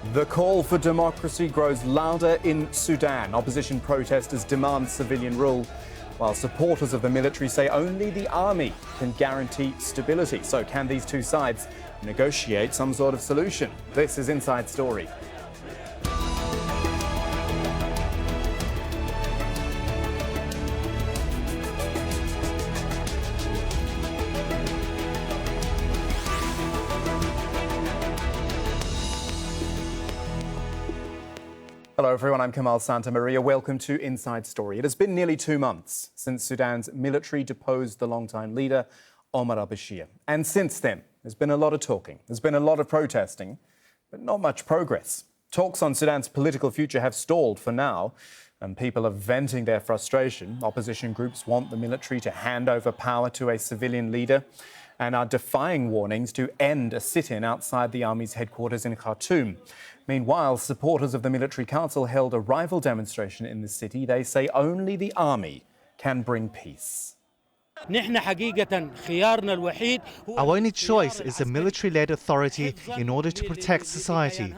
The call for democracy grows louder in Sudan. Opposition protesters demand civilian rule, while supporters of the military say only the army can guarantee stability. So can these two sides negotiate some sort of solution? This is Inside Story. Hello everyone, I'm Kamahl Santamaria. Welcome to Inside Story. It has been nearly 2 months since Sudan's military deposed the long-time leader, Omar Al Bashir. And since then, there's been a lot of talking, there's been a lot of protesting, but not much progress. Talks on Sudan's political future have stalled for now, and people are venting their frustration. Opposition groups want the military to hand over power to a civilian leader and are defying warnings to end a sit-in outside the army's headquarters in Khartoum. Meanwhile, supporters of the military council held a rival demonstration in the city. They say only the army can bring peace. Our only choice is a military-led authority in order to protect society.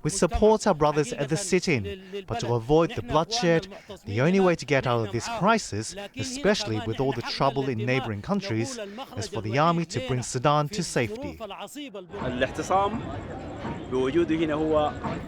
We support our brothers at the sit-in, but to avoid the bloodshed, the only way to get out of this crisis, especially with all the trouble in neighboring countries, is for the army to bring Sudan to safety.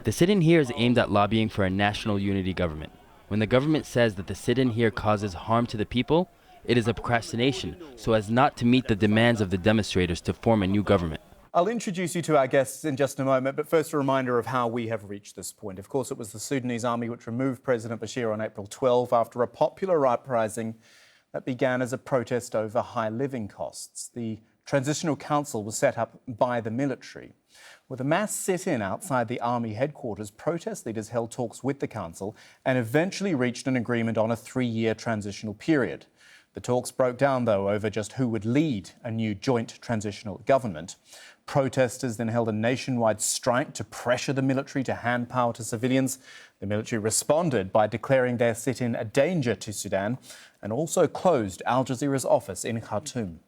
The sit-in here is aimed at lobbying for a national unity government. When the government says that the sit-in here causes harm to the people, it is a procrastination so as not to meet the demands of the demonstrators to form a new government. I'll introduce you to our guests in just a moment, but first a reminder of how we have reached this point. Of course, it was the Sudanese army which removed President Bashir on April 12 after a popular uprising that began as a protest over high living costs. The Transitional Council was set up by the military. With a mass sit-in outside the army headquarters, protest leaders held talks with the council and eventually reached an agreement on a 3-year transitional period. The talks broke down, though, over just who would lead a new joint transitional government. Protesters then held a nationwide strike to pressure the military to hand power to civilians. The military responded by declaring their sit-in a danger to Sudan and also closed Al Jazeera's office in Khartoum.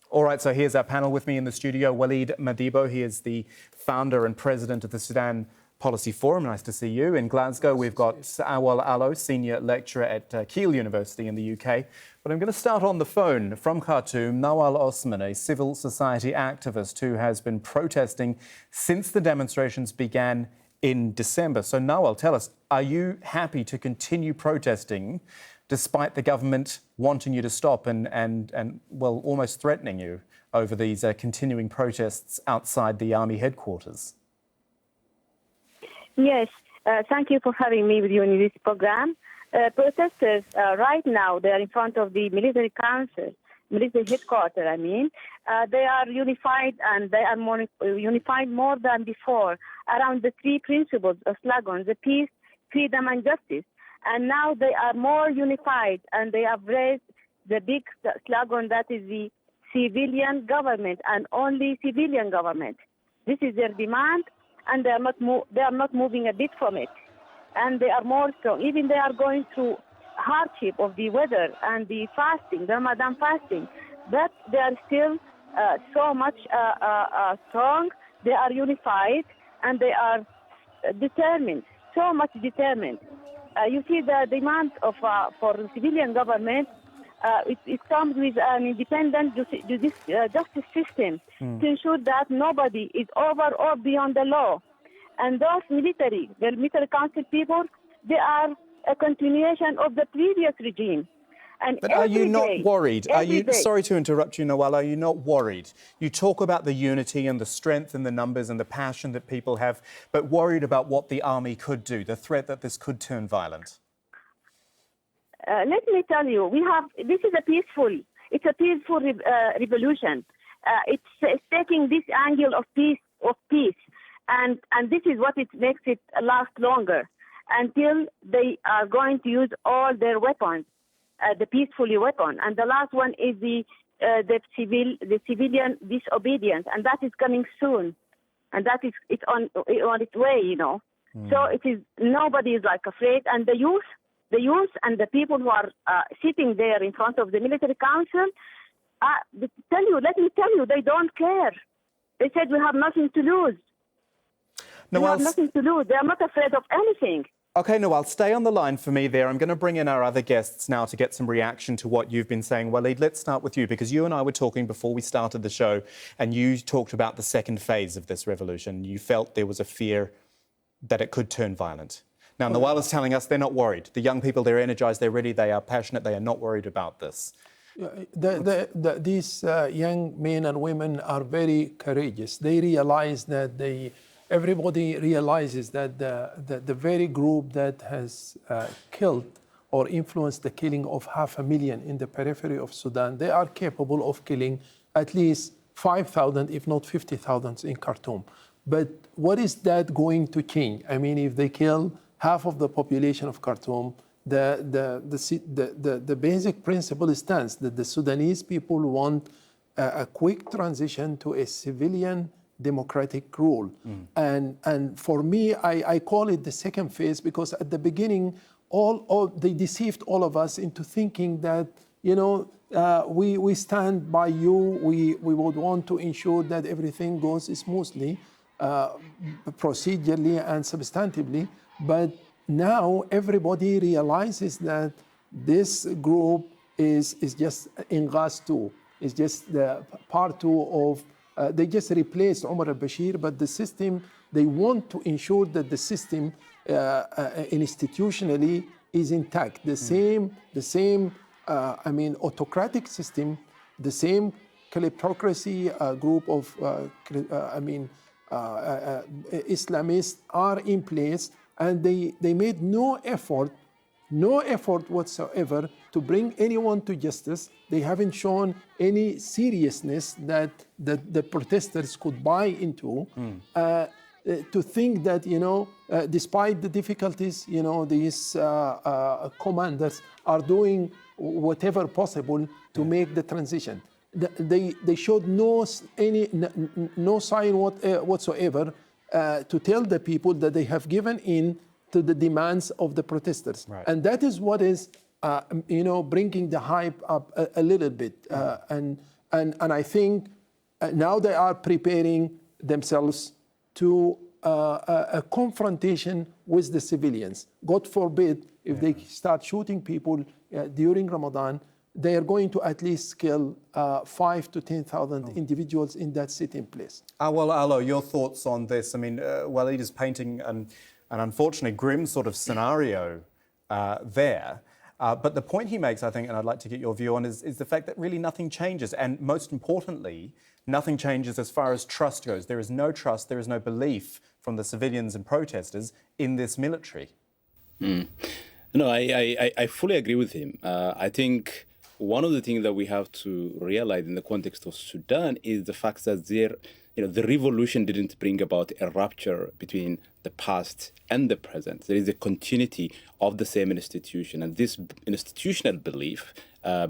All right, so here's our panel. With me in the studio, Waleed Madibo. He is the founder and president of the Sudan Policy Forum. Nice to see you. In Glasgow, we've got Nawal Osman, senior lecturer at Keele University in the UK. But I'm going to start on the phone from Khartoum. Nawal Osman, a civil society activist who has been protesting since the demonstrations began in December. So Nawal, tell us, are you happy to continue protesting despite the government wanting you to stop and well, almost threatening you over these continuing protests outside the army headquarters? Yes, thank you for having me with you in this program. Protesters, right now, they are in front of the military council, military headquarters, they are unified, and they are more unified more than before around the 3 principles of slogans: the peace, freedom, and justice. And now they are more unified, and they have raised the big slogan that is the civilian government and only civilian government. This is their demand, and they are not moving a bit from it. And they are more strong. Even they are going through hardship of the weather and the fasting, the Ramadan fasting, but they are still so much strong. They are unified, and they are determined, so much determined. You see the demand of for the civilian government. It comes with an independent justice system to ensure that nobody is over or beyond the law. And those the military council people, they are a continuation of the previous regime. And but are you not worried? Sorry to interrupt you, Nawal. Are you not worried? You talk about the unity and the strength and the numbers and the passion that people have, but worried about what the army could do, the threat that this could turn violent? Let me tell you, this is a peaceful revolution. It's taking this angle of peace, and this is what it makes it last longer until they are going to use all their weapons. The peacefully weapon, and the last one is the civilian disobedience, and that is coming soon, and that is it's on its way, So it is nobody is afraid, and the youth and the people who are sitting there in front of the military council, Let me tell you, they don't care. They said we have nothing to lose. They have nothing to lose. They are not afraid of anything. OK, Nawal, stay on the line for me there. I'm going to bring in our other guests now to get some reaction to what you've been saying. Waleed, let's start with you, because you and I were talking before we started the show, and you talked about the second phase of this revolution. You felt there was a fear that it could turn violent. Now, Nawal is telling us they're not worried. The young people, they're energised, they're ready, they are passionate, they are not worried about this. These young men and women are very courageous. They realize that everybody realizes that the very group that has killed or influenced the killing of 500,000 in the periphery of Sudan, they are capable of killing at least 5,000, if not 50,000 in Khartoum. But what is that going to change? I mean, if they kill half of the population of Khartoum, the basic principle stands that the Sudanese people want a quick transition to a civilian democratic rule. And for me, I call it the second phase, because at the beginning, they deceived all of us into thinking that, we stand by you, we would want to ensure that everything goes smoothly, procedurally and substantively. But now everybody realizes that this group is just Inghaz 2. It's just the part 2 of, they just replaced Omar Al Bashir, but the system, they want to ensure that the system institutionally is intact. The same, autocratic system, the same kleptocracy group of, Islamists are in place, and they made no effort whatsoever to bring anyone to justice. They haven't shown any seriousness that the protesters could buy into. To think that, despite the difficulties, these commanders are doing whatever possible to make the transition. They showed no sign whatsoever to tell the people that they have given in to the demands of the protesters. Right. And that is what is, bringing the hype up a little bit. And I think now they are preparing themselves to a confrontation with the civilians. God forbid, if they start shooting people during Ramadan, they are going to at least kill 5,000 to 10,000 individuals in that sitting place. Well, Alo, your thoughts on this? I mean, Waleed is painting an unfortunately grim sort of scenario there. But the point he makes, I think, and I'd like to get your view on, is the fact that really nothing changes. And most importantly, nothing changes as far as trust goes. There is no trust, there is no belief from the civilians and protesters in this military. No, I fully agree with him. I think one of the things that we have to realize in the context of Sudan is the fact that the revolution didn't bring about a rupture between the past and the present. There is a continuity of the same institution, and this institutional belief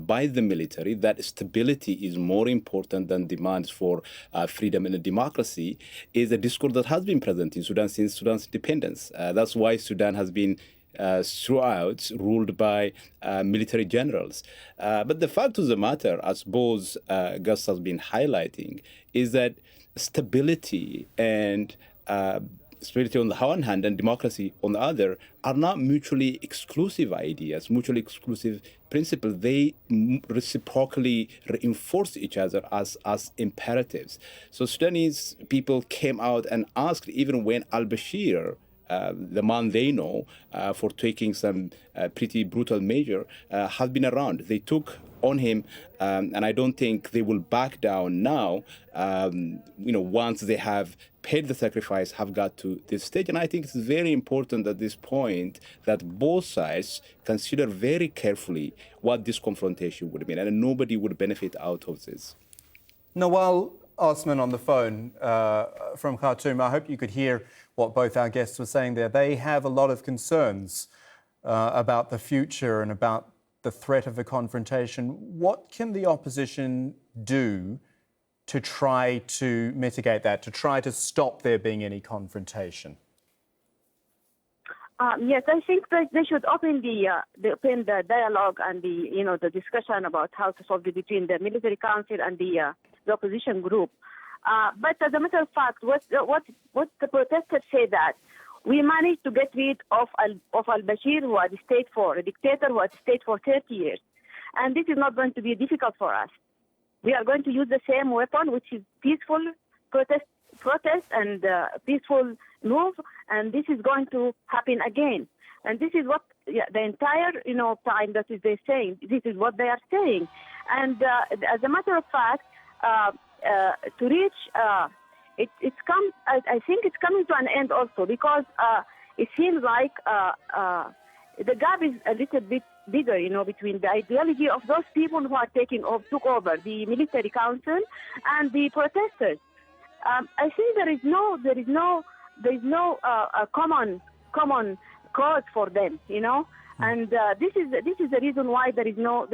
by the military that stability is more important than demands for freedom and democracy is a discourse that has been present in Sudan since Sudan's independence. That's why Sudan has been throughout ruled by military generals. But the fact of the matter, as both Gus has been highlighting, is that stability and stability on the one hand and democracy on the other are not mutually exclusive ideas, mutually exclusive principles. They reciprocally reinforce each other as imperatives. So Sudanese people came out and asked, even when Al Bashir, the man they know for taking some pretty brutal measure, has been around. They took on him, and I don't think they will back down now, once they have paid the sacrifice, have got to this stage. And I think it's very important at this point that both sides consider very carefully what this confrontation would mean, and nobody would benefit out of this. Nawal Osman on the phone from Khartoum. I hope you could hear what both our guests were saying there. They have a lot of concerns about the future and about the threat of a confrontation. What can the opposition do to try to mitigate that, to try to stop there being any confrontation? Yes, I think that they should open the dialogue and the discussion about how to solve it between the military council and the opposition group. But as a matter of fact, what the protesters say that we managed to get rid of Al Bashir, who had stayed for a dictator who had stayed for 30 years, and this is not going to be difficult for us. We are going to use the same weapon, which is peaceful protest and peaceful move, and this is going to happen again. And this is what the entire time that is they're saying. This is what they are saying. And as a matter of fact, to reach it's come. I think it's coming to an end also because it seems like the gap is a little bit bigger, between the ideology of those people who are took over the military council and the protesters. I think there is no common cause for them, and this is the reason why there is no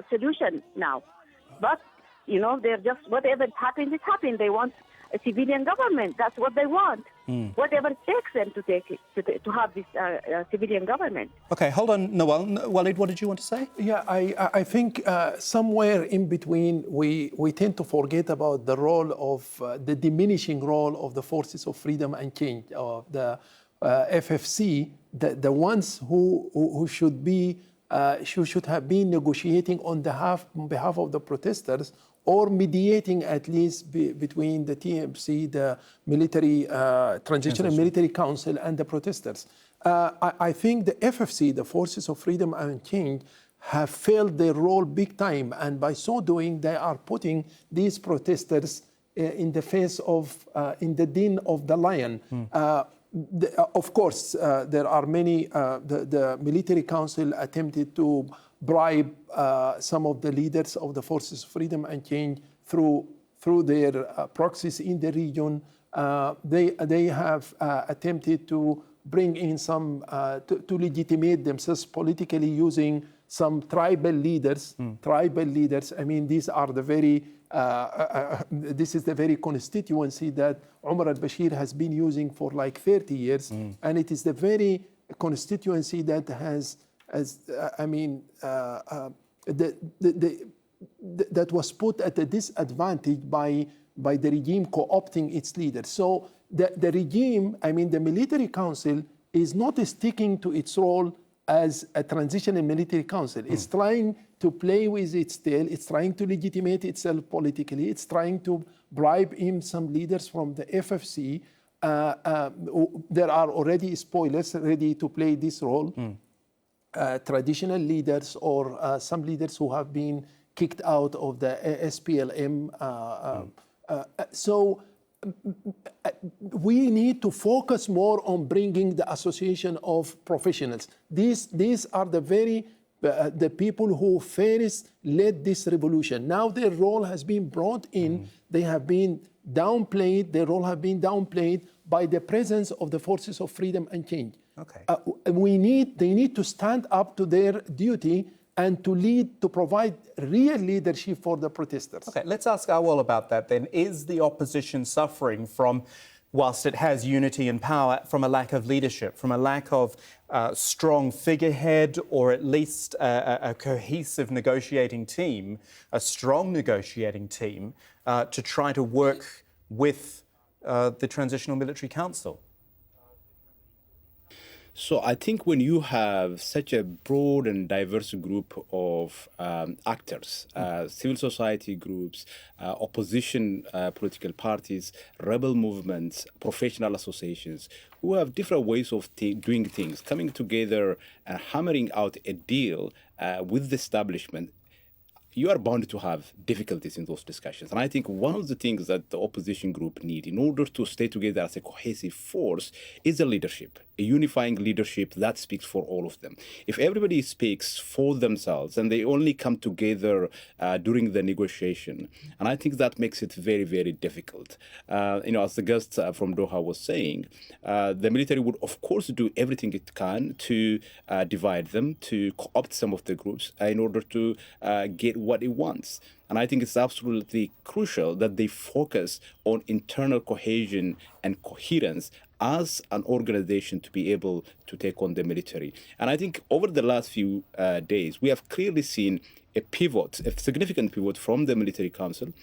solution now. But they're just whatever happens, it happened. They want a civilian government. That's what they want. Whatever it takes them to have this civilian government. Okay, hold on, Nawal. Waleed, what did you want to say? Yeah, I think somewhere in between, we tend to forget about the role of the diminishing role of the Forces of Freedom and Change, of the FFC, the ones who should have been negotiating on behalf of the protesters, or mediating at least between the TMC, the military transitional military council, and the protesters. I think the FFC, the Forces of Freedom and Change, have failed their role big time, and by so doing, they are putting these protesters in the face of, in the den of the lion. Of course, there are many. The military council attempted to bribe some of the leaders of the Forces of Freedom and Change through their proxies in the region. They have attempted to bring in some to legitimate themselves politically using some tribal leaders. Tribal leaders. I mean, these are the very. This is the very constituency that Omar Al Bashir has been using for like 30 years, and it is the very constituency that has. That was put at a disadvantage by the regime co-opting its leaders. So the regime, the military council, is not sticking to its role as a transitional military council. It's trying to play with its tail. It's trying to legitimate itself politically. It's trying to bribe in some leaders from the FFC. There are already spoilers ready to play this role. Traditional leaders or some leaders who have been kicked out of the SPLM. So we need to focus more on bringing the association of professionals. These are the people who first led this revolution. Now their role has been brought in. They have been downplayed. Their role has been downplayed by the presence of the Forces of Freedom and Change. Okay. They need to stand up to their duty and to provide real leadership for the protesters. Okay, let's ask Awal about that then. Is the opposition suffering from, whilst it has unity and power, from a lack of leadership, from a lack of strong figurehead, or at least a cohesive negotiating team, a strong negotiating team, to try to work with the Transitional Military Council? So I think when you have such a broad and diverse group of actors, civil society groups, opposition political parties, rebel movements, professional associations, who have different ways of doing things, coming together and hammering out a deal with the establishment, you are bound to have difficulties in those discussions. And I think one of the things that the opposition group need in order to stay together as a cohesive force is a leadership, a unifying leadership that speaks for all of them. If everybody speaks for themselves and they only come together during the negotiation, and I think that makes it very, very difficult. As the guest from Doha was saying, the military would, of course, do everything it can to divide them, to co-opt some of the groups in order to get what it wants. And I think it's absolutely crucial that they focus on internal cohesion and coherence as an organization to be able to take on the military. And I think over the last few days, we have clearly seen a pivot, a significant pivot from the military council,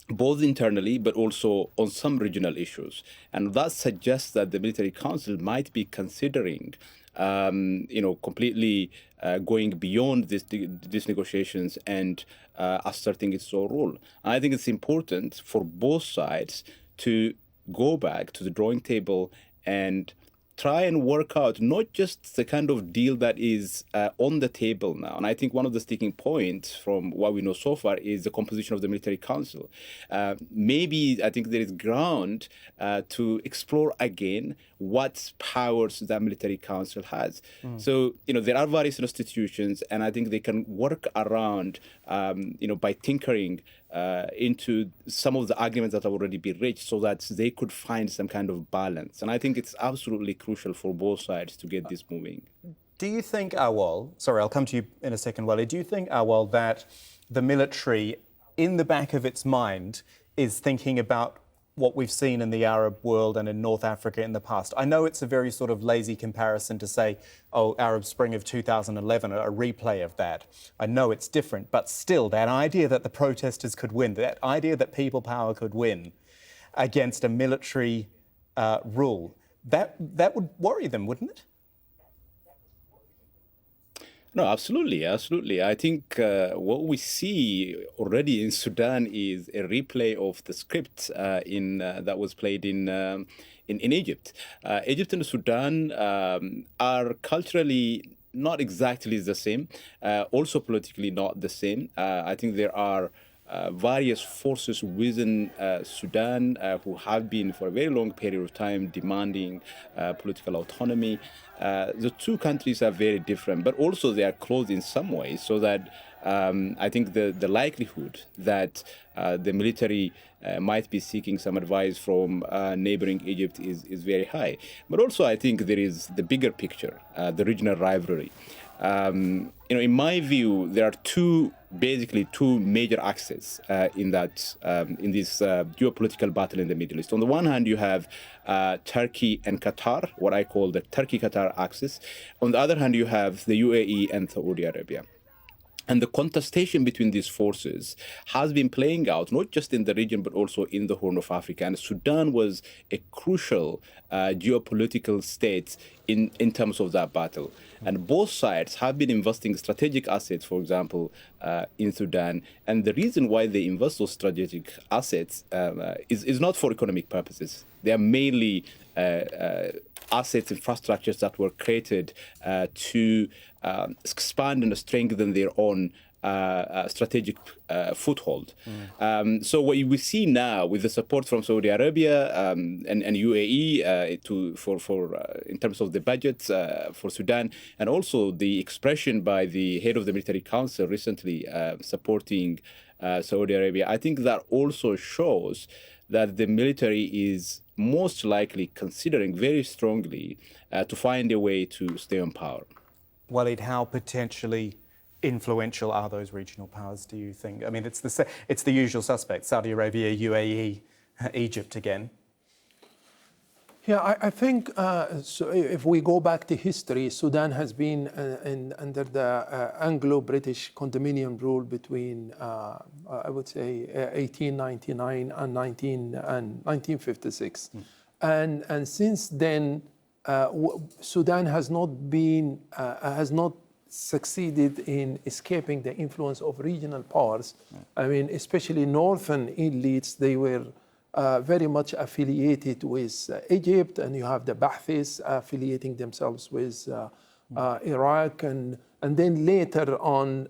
both internally but also on some regional issues. And that suggests that the military council might be considering completely going beyond these negotiations and asserting its own role. And I think it's important for both sides to go back to the drawing table and try and work out not just the kind of deal that is on the table now. And I think one of the sticking points from what we know so far is the composition of the military council. Maybe I think there is ground to explore again what powers that military council has. So, there are various institutions, and I think they can work around, by tinkering into some of the arguments that have already been reached so that they could find some kind of balance. And I think it's absolutely crucial for both sides to get this moving. Do you think, Awal, sorry, I'll come to you in a second, Waleed, do you think, Awal, that the military, in the back of its mind, is thinking about what we've seen in the Arab world and in North Africa in the past? I know it's a very sort of lazy comparison to say, oh, Arab Spring of 2011, a replay of that. I know it's different, but still, that idea that the protesters could win, that idea that people power could win against a military rule, that would worry them, wouldn't it? No, absolutely, absolutely. I think what we see already in Sudan is a replay of the script that was played in Egypt. Egypt and Sudan are culturally not exactly the same, also politically not the same. I think there are various forces within Sudan who have been for a very long period of time demanding political autonomy. The two countries are very different, but also they are close in some ways, so that I think the likelihood that the military might be seeking some advice from neighboring Egypt is very high. But also I think there is the bigger picture, the regional rivalry. In my view, there are basically two major axes in this geopolitical battle in the Middle East. On the one hand, you have Turkey and Qatar, what I call the Turkey-Qatar axis. On the other hand, you have the UAE and Saudi Arabia. And the contestation between these forces has been playing out, not just in the region, but also in the Horn of Africa. And Sudan was a crucial geopolitical state in terms of that battle. And both sides have been investing strategic assets, for example, in Sudan. And the reason why they invest those strategic assets is not for economic purposes. They are mainly assets, infrastructures that were created to expand and strengthen their own strategic foothold. So what we see now with the support from Saudi Arabia and UAE in terms of the budget for Sudan, and also the expression by the head of the military council recently supporting Saudi Arabia, I think that also shows that the military is most likely considering very strongly to find a way to stay on power. Waleed, how potentially influential are those regional powers, do you think? I mean, it's the usual suspects, Saudi Arabia, UAE, Egypt again. Yeah, I think so if we go back to history, Sudan has been under the Anglo-British condominium rule between, I would say, 1899 and 1956. And since then, Sudan has not succeeded in escaping the influence of regional powers. I mean, especially northern elites, they were very much affiliated with Egypt, and you have the Ba'athis affiliating themselves with Iraq, and then later on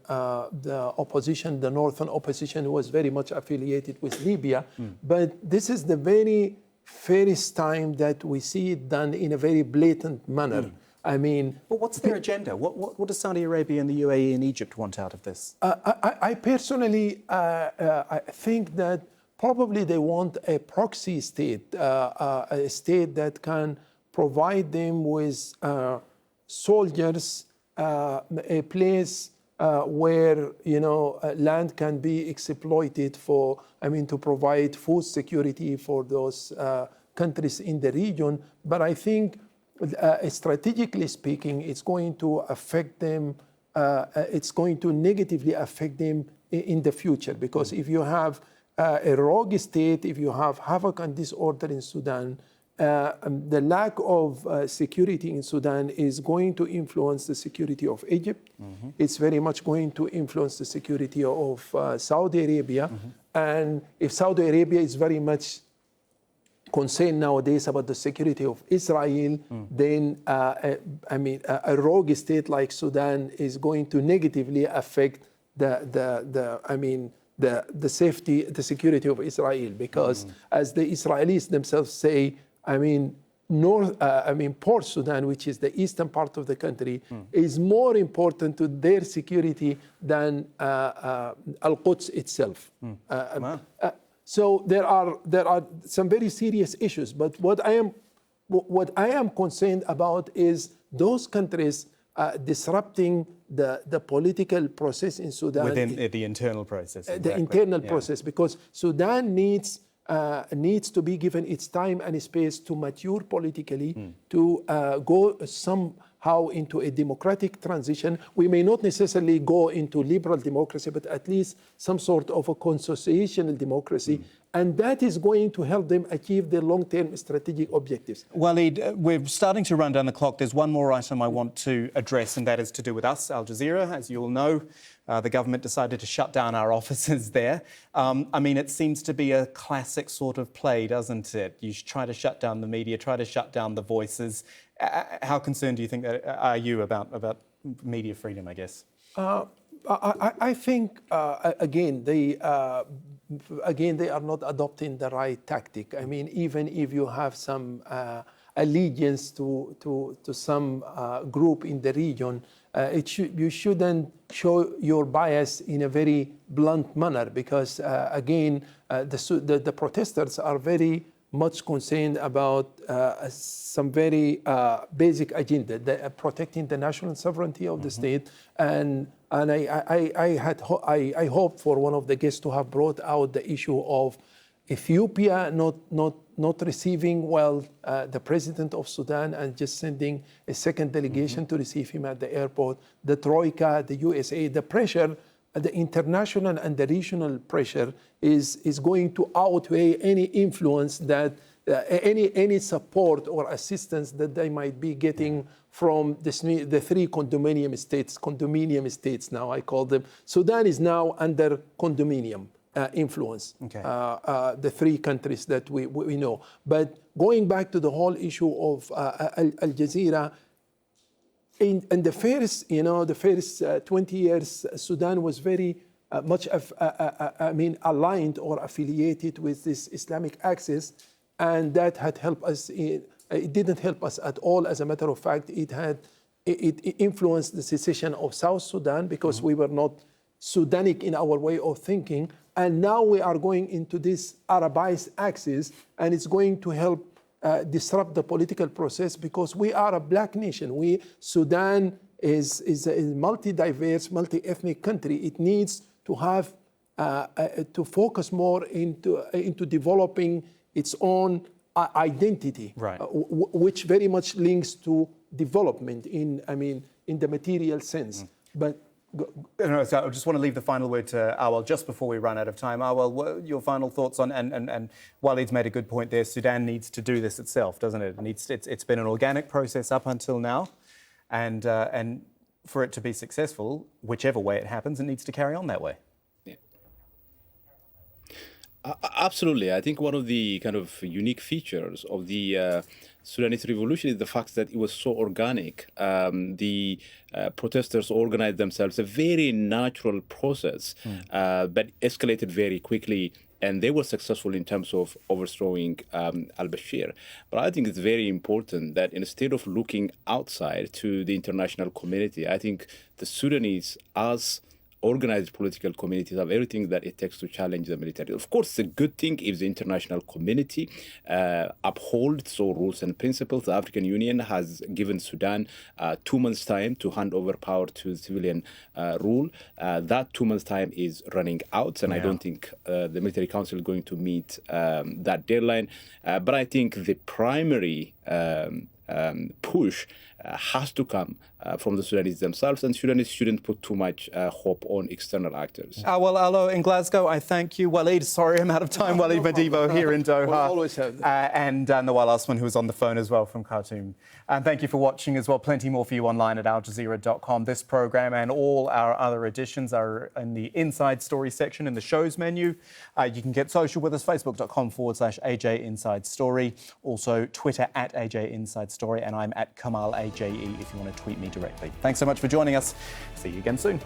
the opposition, the northern opposition, was very much affiliated with Libya. But this is the very first time that we see it done in a very blatant manner. I mean, but what's their agenda? What does Saudi Arabia and the UAE and Egypt want out of this? I personally I think that probably they want a proxy state, a state that can provide them with soldiers, a place where land can be exploited for, to provide food security for those countries in the region. But I think, strategically speaking, it's going to affect them. It's going to negatively affect them in the future, because if you have a rogue state, if you have havoc and disorder in Sudan, the lack of security in Sudan is going to influence the security of Egypt. It's very much going to influence the security of Saudi Arabia. And if Saudi Arabia is very much concerned nowadays about the security of Israel, then a rogue state like Sudan is going to negatively affect the safety, the security of Israel, because as the Israelis themselves say, Port Sudan, which is the eastern part of the country, is more important to their security than Al-Quds itself. So there are some very serious issues. But what I am concerned about is those countries disrupting the political process in Sudan. Within the internal process. The internal process, because Sudan needs to be given its time and space to mature politically, to go somehow into a democratic transition. We may not necessarily go into liberal democracy, but at least some sort of a consociational democracy. And that is going to help them achieve their long-term strategic objectives. Waleed, we're starting to run down the clock. There's one more item I want to address, and that is to do with us, Al Jazeera. As you all know, the government decided to shut down our offices there. It seems to be a classic sort of play, doesn't it? You try to shut down the media, try to shut down the voices. How concerned do you think are you about media freedom, I guess? I think, again, they are not adopting the right tactic. Even if you have some allegiance to some group in the region, you shouldn't show your bias in a very blunt manner, because, the protesters are very much concerned about some very basic agenda, protecting the national sovereignty of the state. And I hope for one of the guests to have brought out the issue of Ethiopia not receiving the president of Sudan and just sending a second delegation to receive him at the airport. The Troika, the USA, the pressure, the international and the regional pressure is going to outweigh any influence that any support or assistance that they might be getting from the three condominium states now I call them. Sudan is now under condominium influence, the three countries that we know. But going back to the whole issue of Al Jazeera, in the first 20 years, Sudan was very much aligned or affiliated with this Islamic axis, and that had helped us. It didn't help us at all. As a matter of fact, it influenced the secession of South Sudan, because we were not Sudanic in our way of thinking. And now we are going into this Arabized axis, and it's going to help disrupt the political process, because we are a black nation. Sudan is a multi-diverse, multi-ethnic country. It needs to have to focus more into developing its own identity, which very much links to development in the material sense. But so I just want to leave the final word to Awal just before we run out of time. Awal, what are your final thoughts on, and Waleed's made a good point there, Sudan needs to do this itself, doesn't it? It's been an organic process up until now, and for it to be successful, whichever way it happens, it needs to carry on that way. Absolutely. I think one of the kind of unique features of the Sudanese revolution is the fact that it was so organic. The protesters organized themselves, a very natural process, but escalated very quickly, and they were successful in terms of overthrowing Al Bashir. But I think it's very important that instead of looking outside to the international community, I think the Sudanese, as organized political communities have everything that it takes to challenge the military. Of course, it's a good thing if the international community upholds all rules and principles. The African Union has given Sudan 2 months' time to hand over power to civilian rule. That 2 months' time is running out, and I don't think the military council is going to meet that deadline. But I think the primary push has to come from the Sudanese themselves, and Sudanese shouldn't put too much hope on external actors. Well, Alo in Glasgow, I thank you. Waleed, sorry I'm out of time. Waleed Madibo here in Doha. We'll always have that. And Nawal Osman, who was on the phone as well from Khartoum. And thank you for watching as well. Plenty more for you online at aljazeera.com. This programme and all our other editions are in the Inside Story section in the shows menu. You can get social with us, facebook.com/AJ Inside Story. Also, Twitter at AJ Inside Story. And I'm at Kamahl AJE if you want to tweet me directly. Thanks so much for joining us. See you again soon.